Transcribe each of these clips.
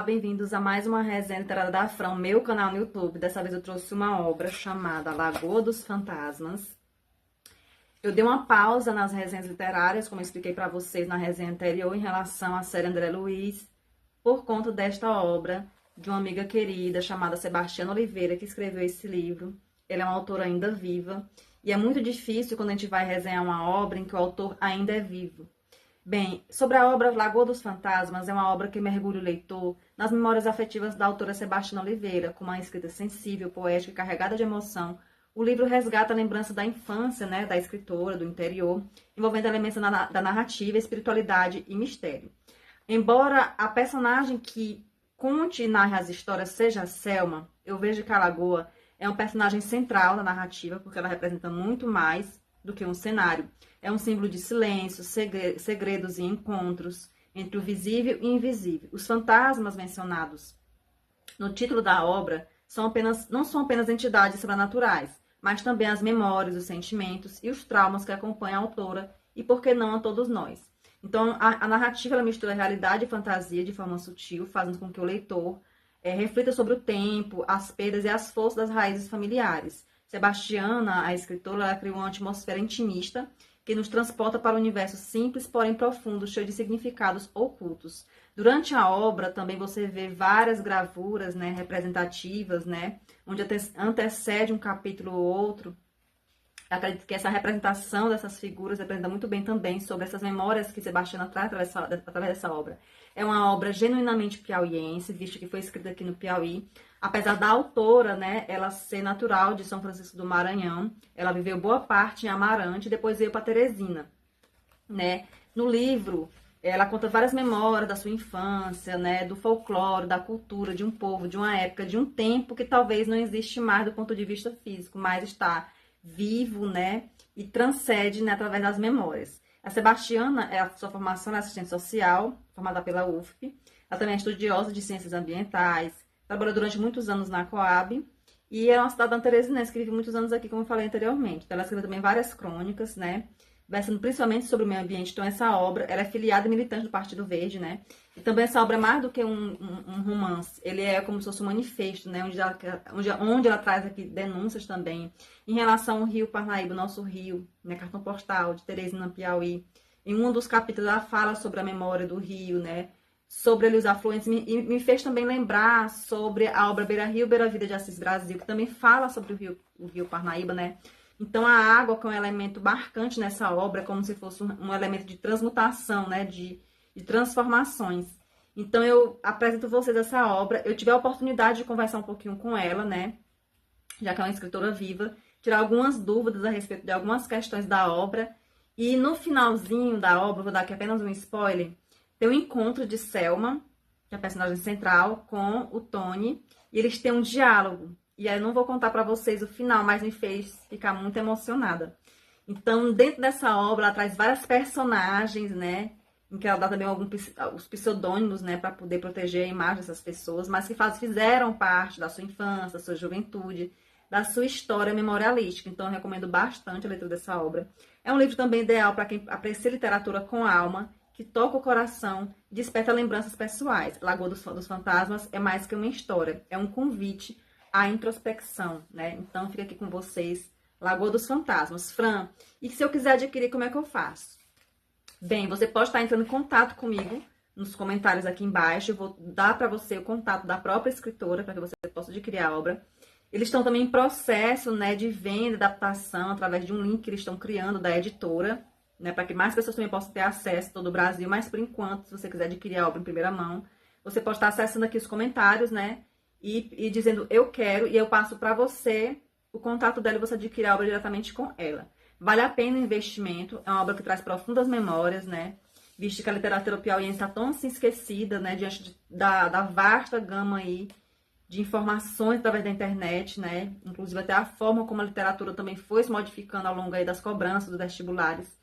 Olá, bem-vindos a mais uma resenha literária da Fran, meu canal no YouTube. Dessa vez eu trouxe uma obra chamada Lagoa dos Fantasmas. Eu dei uma pausa nas resenhas literárias, como eu expliquei para vocês na resenha anterior, em relação à série André Luiz, por conta desta obra de uma amiga querida chamada Sebastiana Oliveira, que escreveu esse livro. Ela é uma autora ainda viva, e é muito difícil quando a gente vai resenhar uma obra em que o autor ainda é vivo. Bem, sobre a obra Lagoa dos Fantasmas, é uma obra que mergulha o leitor nas memórias afetivas da autora Sebastiana Oliveira, com uma escrita sensível, poética e carregada de emoção. O livro resgata a lembrança da infância, da escritora, do interior, envolvendo elementos da narrativa, espiritualidade e mistério. Embora a personagem que conte e narre as histórias seja a Selma, eu vejo que a Lagoa é um personagem central na narrativa, porque ela representa muito mais do que um cenário. É um símbolo de silêncio, segredos e encontros entre o visível e invisível. Os fantasmas mencionados no título da obra não são apenas entidades sobrenaturais, mas também as memórias, os sentimentos e os traumas que acompanham a autora e, por que não, a todos nós. Então, a narrativa ela mistura realidade e fantasia de forma sutil, fazendo com que o leitor reflita sobre o tempo, as perdas e as forças das raízes familiares. Sebastiana, a escritora, ela criou uma atmosfera intimista que nos transporta para um universo simples, porém profundo, cheio de significados ocultos. Durante a obra, também você vê várias gravuras, representativas, onde antecede um capítulo ou outro. Eu acredito que essa representação dessas figuras representa muito bem também sobre essas memórias que Sebastiana traz através dessa obra. É uma obra genuinamente piauiense, visto que foi escrita aqui no Piauí. Apesar da autora, ela ser natural de São Francisco do Maranhão, ela viveu boa parte em Amarante e depois veio para Teresina, No livro, ela conta várias memórias da sua infância, do folclore, da cultura, de um povo, de uma época, de um tempo que talvez não existe mais do ponto de vista físico, mas está vivo, e transcende, através das memórias. A Sebastiana, a sua formação é assistente social, formada pela UFP. Ela também é estudiosa de ciências ambientais, trabalhou durante muitos anos na Coab e é uma cidadã teresinense que vive muitos anos aqui, como eu falei anteriormente. Então, ela escreveu também várias crônicas, versando principalmente sobre o meio ambiente. Então, essa obra, ela é filiada e militante do Partido Verde, E também essa obra é mais do que um romance. Ele é como se fosse um manifesto, onde ela traz aqui denúncias também em relação ao Rio Parnaíba, nosso rio, cartão postal de Teresina, Piauí. Em um dos capítulos, ela fala sobre a memória do rio, sobre os afluentes, e me fez também lembrar sobre a obra Beira Rio, Beira Vida de Assis Brasil, que também fala sobre o rio Parnaíba, Então, a água, que é um elemento marcante nessa obra, é como se fosse um elemento de transmutação, de transformações. Então, eu apresento vocês essa obra. Eu tive a oportunidade de conversar um pouquinho com ela, já que é uma escritora viva, tirar algumas dúvidas a respeito de algumas questões da obra. E no finalzinho da obra, vou dar aqui apenas um spoiler, tem o encontro de Selma, que é a personagem central, com o Tony, e eles têm um diálogo. E aí eu não vou contar para vocês o final, mas me fez ficar muito emocionada. Então, dentro dessa obra, ela traz várias personagens, em que ela dá também os pseudônimos, para poder proteger a imagem dessas pessoas, mas que fizeram parte da sua infância, da sua juventude, da sua história memorialística. Então, eu recomendo bastante a leitura dessa obra. É um livro também ideal para quem aprecia literatura com alma, que toca o coração, desperta lembranças pessoais. Lagoa dos Fantasmas é mais que uma história, é um convite à introspecção, Então, fica aqui com vocês, Lagoa dos Fantasmas. Fran, e se eu quiser adquirir, como é que eu faço? Bem, você pode estar entrando em contato comigo nos comentários aqui embaixo. Eu vou dar para você o contato da própria escritora, para que você possa adquirir a obra. Eles estão também em processo, de venda, adaptação, através de um link que eles estão criando da editora, para que mais pessoas também possam ter acesso a todo o Brasil. Mas, por enquanto, se você quiser adquirir a obra em primeira mão, você pode estar acessando aqui os comentários, e dizendo eu quero, e eu passo para você o contato dela e você adquirir a obra diretamente com ela. Vale a pena o investimento, é uma obra que traz profundas memórias, visto que a literatura piauiense está tão assim esquecida, diante da vasta gama aí de informações através da internet, inclusive até a forma como a literatura também foi se modificando ao longo aí das cobranças dos vestibulares.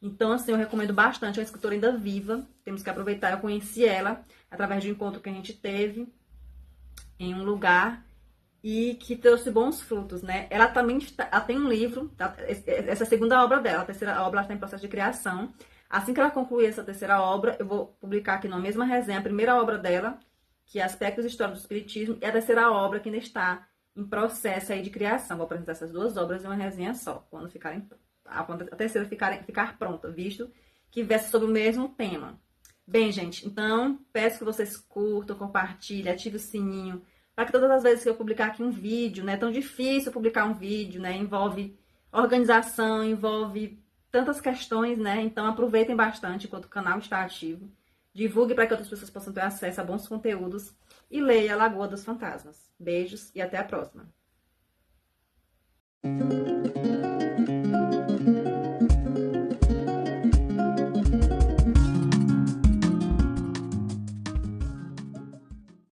Então, assim, eu recomendo bastante, é uma escritora ainda viva, temos que aproveitar. Eu conheci ela através de um encontro que a gente teve em um lugar e que trouxe bons frutos, Ela também ela tem um livro, essa é a segunda obra dela, a terceira obra está em processo de criação. Assim que ela concluir essa terceira obra, eu vou publicar aqui na mesma resenha a primeira obra dela que é Aspectos Históricos do Espiritismo, e a terceira obra que ainda está em processo aí de criação. Vou apresentar essas duas obras em uma resenha só, quando a terceira ficar pronta, visto que versa sobre o mesmo tema. Bem, gente, então peço que vocês curtam, compartilhem, ativem o sininho, para que todas as vezes que eu publicar aqui um vídeo, né, é tão difícil publicar um vídeo, né, envolve organização, envolve tantas questões, né, então aproveitem bastante enquanto o canal está ativo, divulgue para que outras pessoas possam ter acesso a bons conteúdos e leia A Lagoa dos Fantasmas. Beijos e até a próxima.